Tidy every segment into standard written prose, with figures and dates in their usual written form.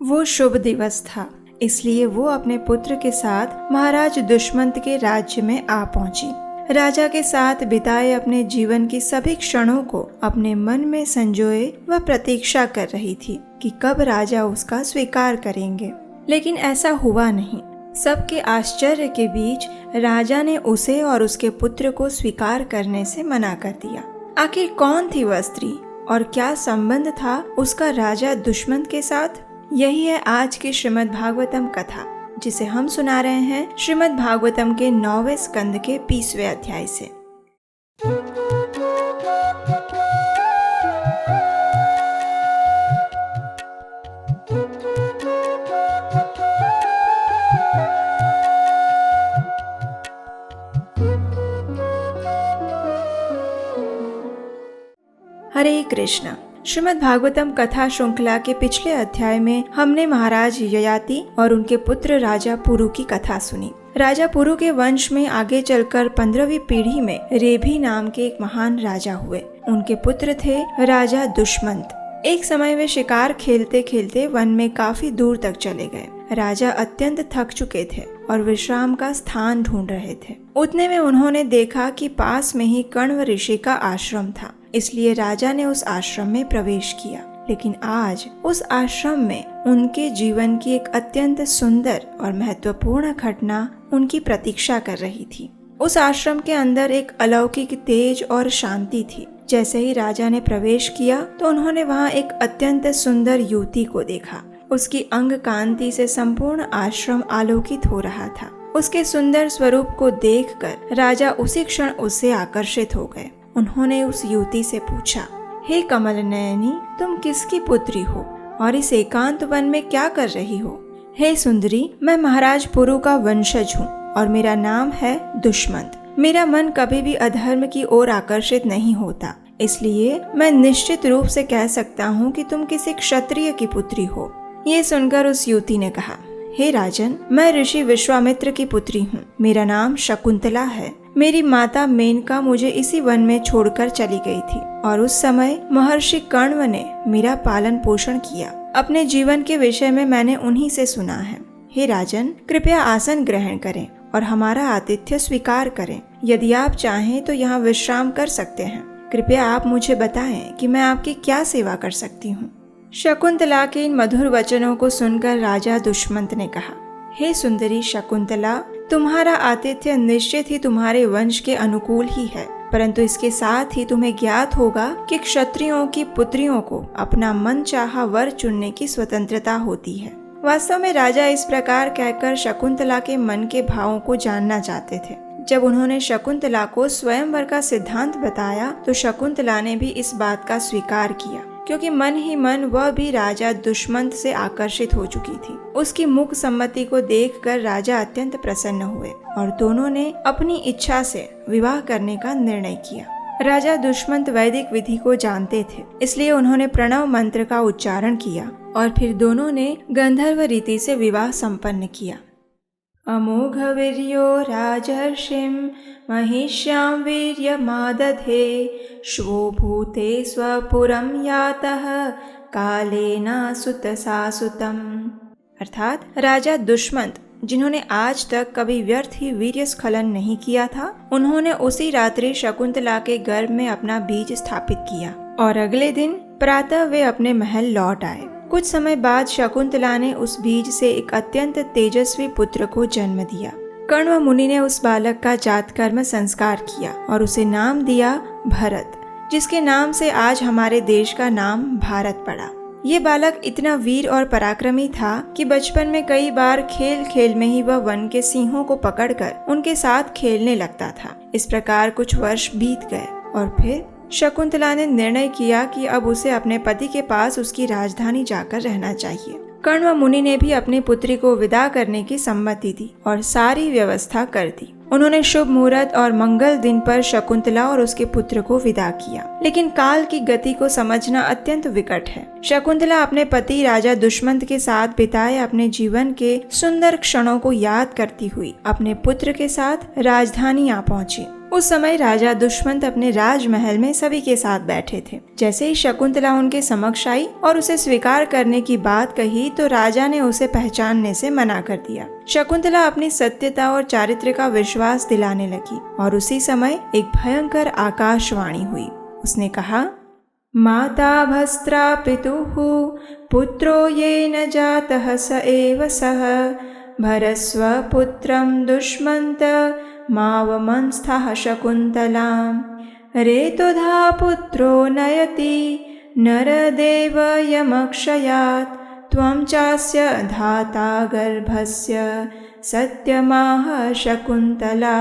वो शुभ दिवस था, इसलिए वो अपने पुत्र के साथ महाराज दुष्मंत के राज्य में आ पहुंची। राजा के साथ बिताए अपने जीवन की सभी क्षणों को अपने मन में संजोए वह प्रतीक्षा कर रही थी कि कब राजा उसका स्वीकार करेंगे। लेकिन ऐसा हुआ नहीं। सबके आश्चर्य के बीच राजा ने उसे और उसके पुत्र को स्वीकार करने से मना कर दिया। आखिर कौन थी वह स्त्री और क्या संबंध था उसका राजा दुष्मंत के साथ? यही है आज की श्रीमद् भागवतम कथा, जिसे हम सुना रहे हैं श्रीमद् भागवतम के 9वें स्कंद के 20वें अध्याय से। हरे कृष्ण। श्रीमद् भागवतम कथा श्रृंखला के पिछले अध्याय में हमने महाराज ययाति और उनके पुत्र राजा पुरु की कथा सुनी। राजा पुरु के वंश में आगे चलकर 15वीं पीढ़ी में रेभी नाम के एक महान राजा हुए। उनके पुत्र थे राजा दुष्मंत। एक समय वे शिकार खेलते खेलते वन में काफी दूर तक चले गए। राजा अत्यंत थक चुके थे और विश्राम का स्थान ढूंढ रहे थे। उतने में उन्होंने देखा कि पास में ही कण्व ऋषि का आश्रम था, इसलिए राजा ने उस आश्रम में प्रवेश किया। लेकिन आज उस आश्रम में उनके जीवन की एक अत्यंत सुंदर और महत्वपूर्ण घटना उनकी प्रतीक्षा कर रही थी। उस आश्रम के अंदर एक अलौकिक तेज और शांति थी। जैसे ही राजा ने प्रवेश किया तो उन्होंने वहाँ एक अत्यंत सुंदर युवती को देखा। उसकी अंग कांति से संपूर्ण आश्रम आलोकित हो रहा था। उसके सुंदर स्वरूप को देखकर राजा उसी क्षण उससे आकर्षित हो गए। उन्होंने उस युवती से पूछा, हे कमल नयनी, तुम किसकी पुत्री हो और इस एकांत वन में क्या कर रही हो? हे सुंदरी, मैं महाराज पुरु का वंशज हूँ और मेरा नाम है दुष्मंत। मेरा मन कभी भी अधर्म की ओर आकर्षित नहीं होता, इसलिए मैं निश्चित रूप से कह सकता हूँ कि तुम किसी क्षत्रिय की पुत्री हो। ये सुनकर उस युवती ने कहा, हे राजन, मैं ऋषि विश्वामित्र की पुत्री हूँ। मेरा नाम शकुंतला है। मेरी माता मेनका मुझे इसी वन में छोड़कर चली गई थी और उस समय महर्षि कण्व ने मेरा पालन पोषण किया। अपने जीवन के विषय में मैंने उन्हीं से सुना है। हे राजन, कृपया आसन ग्रहण करें और हमारा आतिथ्य स्वीकार करें। यदि आप चाहें तो यहाँ विश्राम कर सकते हैं। कृपया आप मुझे बताएं कि मैं आपकी क्या सेवा कर सकती हूँ। शकुंतला के इन मधुर वचनों को सुनकर राजा दुष्मंत ने कहा, हे सुंदरी शकुंतला, तुम्हारा आतिथ्य निश्चित ही तुम्हारे वंश के अनुकूल ही है, परंतु इसके साथ ही तुम्हें ज्ञात होगा कि क्षत्रियों की पुत्रियों को अपना मन चाहा वर चुनने की स्वतंत्रता होती है। वास्तव में राजा इस प्रकार कहकर शकुंतला के मन के भावों को जानना चाहते थे। जब उन्होंने शकुंतला को स्वयंवर का सिद्धांत बताया तो शकुंतला ने भी इस बात का स्वीकार किया, क्योंकि मन ही मन वह भी राजा दुष्मंत से आकर्षित हो चुकी थी। उसकी मुख सम्मति को देखकर राजा अत्यंत प्रसन्न हुए और दोनों ने अपनी इच्छा से विवाह करने का निर्णय किया। राजा दुष्मंत वैदिक विधि को जानते थे, इसलिए उन्होंने प्रणव मंत्र का उच्चारण किया और फिर दोनों ने गंधर्व रीति से विवाह संपन्न किया। अमोघ वीर्यो राजर्षिं महिष्यां वीर्यमादधे श्वो भूते स्वपुरं यातः कालेन सुतसासुतम्। अर्थात राजा दुष्मंत, जिन्होंने आज तक कभी व्यर्थ ही वीर्य स्खलन नहीं किया था, उन्होंने उसी रात्रि शकुंतला के गर्भ में अपना बीज स्थापित किया और अगले दिन प्रातः वे अपने महल लौट आए। कुछ समय बाद शकुंतला ने उस बीज से एक अत्यंत तेजस्वी पुत्र को जन्म दिया। कण्व मुनि ने उस बालक का जात कर्म संस्कार किया और उसे नाम दिया भरत, जिसके नाम से आज हमारे देश का नाम भारत पड़ा। ये बालक इतना वीर और पराक्रमी था कि बचपन में कई बार खेल खेल में ही वह वन के सिंहों को पकड़कर उनके साथ खेलने लगता था। इस प्रकार कुछ वर्ष बीत गए और फिर शकुंतला ने निर्णय किया कि अब उसे अपने पति के पास उसकी राजधानी जाकर रहना चाहिए। कण्व मुनि ने भी अपनी पुत्री को विदा करने की सम्मति दी और सारी व्यवस्था कर दी। उन्होंने शुभ मुहूर्त और मंगल दिन पर शकुंतला और उसके पुत्र को विदा किया। लेकिन काल की गति को समझना अत्यंत विकट है। शकुंतला अपने पति राजा दुष्मंत के साथ बिताए अपने जीवन के सुंदर क्षणों को याद करती हुई अपने पुत्र के साथ राजधानी आ पहुंची। उस समय राजा दुष्मंत अपने राजमहल में सभी के साथ बैठे थे। जैसे ही शकुंतला उनके समक्ष आई और उसे स्वीकार करने की बात कही तो राजा ने उसे पहचानने से मना कर दिया। शकुंतला अपनी सत्यता और चारित्र्य का विश्वास दिलाने लगी और उसी समय एक भयंकर आकाशवाणी हुई। उसने कहा, माता भस्त्रा पितुः पुत्रो येन जातः स एव सः भरस्व पुत्रं दुष्मन्त मावमंस्थः शकुन्तलां रेतोधा पुत्रो नयति नरदेव यमक्षयात् त्वं चास्य धाता गर्भस्य सत्यमाह शकुन्तला।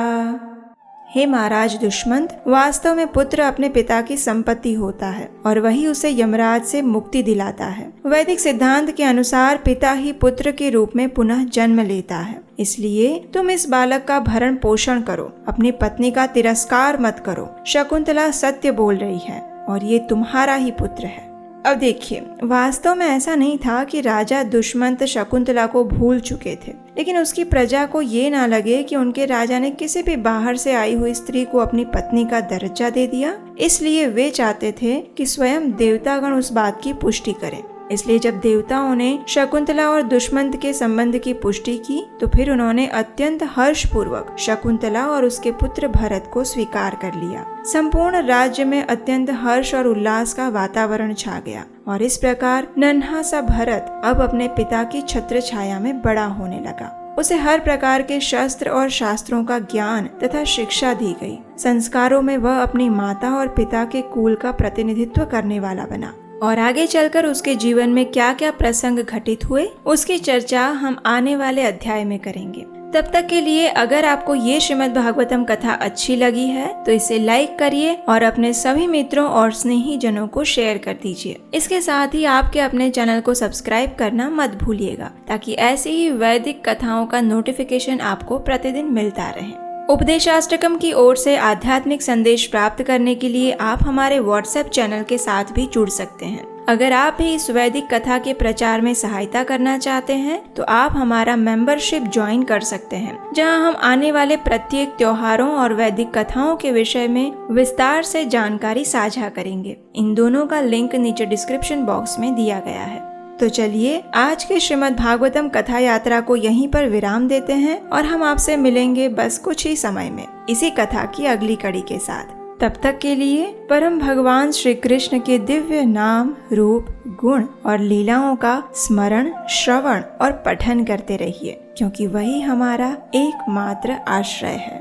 हे महाराज दुष्मंत, वास्तव में पुत्र अपने पिता की संपत्ति होता है और वही उसे यमराज से मुक्ति दिलाता है। वैदिक सिद्धांत के अनुसार पिता ही पुत्र के रूप में पुनः जन्म लेता है। इसलिए तुम इस बालक का भरण पोषण करो, अपनी पत्नी का तिरस्कार मत करो। शकुंतला सत्य बोल रही है और ये तुम्हारा ही पुत्र है। अब देखिए, वास्तव में ऐसा नहीं था कि राजा दुष्मंत शकुंतला को भूल चुके थे, लेकिन उसकी प्रजा को ये ना लगे कि उनके राजा ने किसी भी बाहर से आई हुई स्त्री को अपनी पत्नी का दर्जा दे दिया। इसलिए वे चाहते थे कि स्वयं देवतागण उस बात की पुष्टि करें। इसलिए जब देवताओं ने शकुंतला और दुष्मंत के संबंध की पुष्टि की तो फिर उन्होंने अत्यंत हर्षपूर्वक शकुंतला और उसके पुत्र भरत को स्वीकार कर लिया। संपूर्ण राज्य में अत्यंत हर्ष और उल्लास का वातावरण छा गया और इस प्रकार नन्हा सा भरत अब अपने पिता की छत्र छाया में बड़ा होने लगा। उसे हर प्रकार के शस्त्र और शास्त्रों का ज्ञान तथा शिक्षा दी गई। संस्कारों में वह अपनी माता और पिता के कुल का प्रतिनिधित्व करने वाला बना। और आगे चलकर उसके जीवन में क्या क्या प्रसंग घटित हुए उसकी चर्चा हम आने वाले अध्याय में करेंगे। तब तक के लिए अगर आपको ये श्रीमद् भागवतम कथा अच्छी लगी है तो इसे लाइक करिए और अपने सभी मित्रों और स्नेही जनों को शेयर कर दीजिए। इसके साथ ही आपके अपने चैनल को सब्सक्राइब करना मत भूलिएगा ताकि ऐसी ही वैदिक कथाओं का नोटिफिकेशन आपको प्रतिदिन मिलता रहे। उपदेशाष्टकम की ओर से आध्यात्मिक संदेश प्राप्त करने के लिए आप हमारे व्हाट्सएप चैनल के साथ भी जुड़ सकते हैं। अगर आप भी इस वैदिक कथा के प्रचार में सहायता करना चाहते हैं तो आप हमारा मेंबरशिप ज्वाइन कर सकते हैं, जहां हम आने वाले प्रत्येक त्योहारों और वैदिक कथाओं के विषय में विस्तार से जानकारी साझा करेंगे। इन दोनों का लिंक नीचे डिस्क्रिप्शन बॉक्स में दिया गया है। तो चलिए आज के श्रीमद् भागवतम कथा यात्रा को यहीं पर विराम देते हैं और हम आपसे मिलेंगे बस कुछ ही समय में इसी कथा की अगली कड़ी के साथ। तब तक के लिए परम भगवान श्री कृष्ण के दिव्य नाम, रूप, गुण और लीलाओं का स्मरण, श्रवण और पठन करते रहिए, क्योंकि वही हमारा एकमात्र आश्रय है।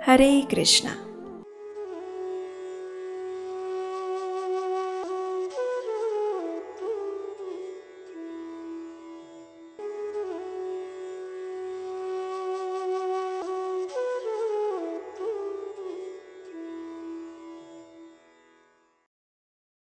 हरे कृष्णा।